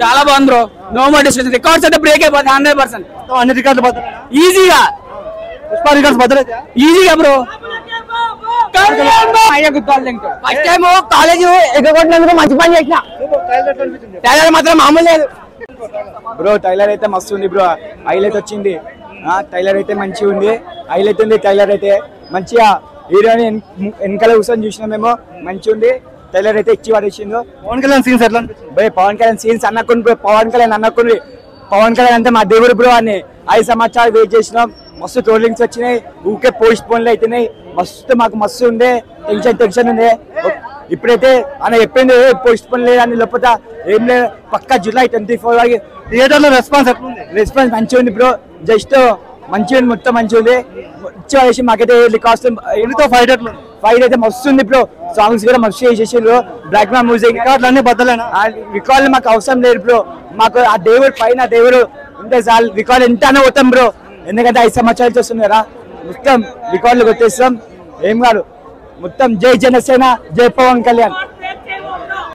చాలా బాగుంది bro. No more discussion. Records అంటే బ్రేక్ అయిపోతుంది 100%. అన్ని రికార్డులు బద్దలు ఈజీగా పుష్ప రికార్డ్స్ బద్దలైతే ఈజీగా బ్రో. ఫస్ట్ టైం కాలేజ్ ఎగ్గొట్టినందుకు మంచి పని చేసిన. టైలర్ మాత్రం మామూలు లేదు బ్రో. టైలర్ అయితే మస్తు ఉంది బ్రో. హైలైట్ వచ్చింది. టైలర్ అయితే మంచిగా ఉంది. హైలైట్ ఉంది. టైలర్ అయితే మంచిగా హీరోని వెనకాల కూర్చొని చూసినా మేము. మంచిగా ఉంది. టైలర్ అయితే ఇచ్చి పడేసిండు. పవన్ కళ్యాణ్ సీన్స్ ఎట్లా భయ్ పవన్ కళ్యాణ్ సీన్స్ అన్నకుండా పవన్ కళ్యాణ్ అన్నకుండా పవన్ కళ్యాణ్ అంటే మా దేవుడు బ్రో అని 5 సంవత్సరాలు వెయిట్ చేసినాం. మస్తు ట్రోలింగ్స్ వచ్చినాయి. ఊకే పోస్ట్ పోన్లు అవుతున్నాయి. మస్తు మాకు మస్తు ఉండే టెన్షన్ ఉండే. ఇప్పుడైతే ఆయన చెప్పింది పోస్ట్ పోన్ లేదని లేకపోతే ఏం లేదు. పక్కా July 24 వరకు థియేటర్ లో రెస్పాన్స్ ఎట్లుంది? రెస్పాన్స్ మంచిగా ఉంది బ్రో. జస్ట్ మంచిగా ఉంది. మొత్తం మంచిగా ఉంది. వచ్చి మాకైతే కాస్ట్ ఫైట్ ఎట్లుంది? ఫైట్ అయితే మస్తు ఉంది బ్రో. సాంగ్స్ కూడా మస్తు చేసేసిండ్రు. బ్లాక్ మ్యాన్ మ్యూజిక్ రికార్డులు అన్ని బద్దలేనా? రికార్డులు మాకు అవసరం లేదు బ్రో. మాకు ఆ దేవుడు పైన దేవుడు ఉంటే చాలు. రికార్డు ఎంత అనే పోతాం బ్రో. ఎందుకంటే 5 సంవత్సరాలు చూస్తుంది కదా. మొత్తం రికార్డులు కొట్టేస్తాం. ఏం కాదు. మొత్తం జై జనసేన, జై పవన్ కళ్యాణ్.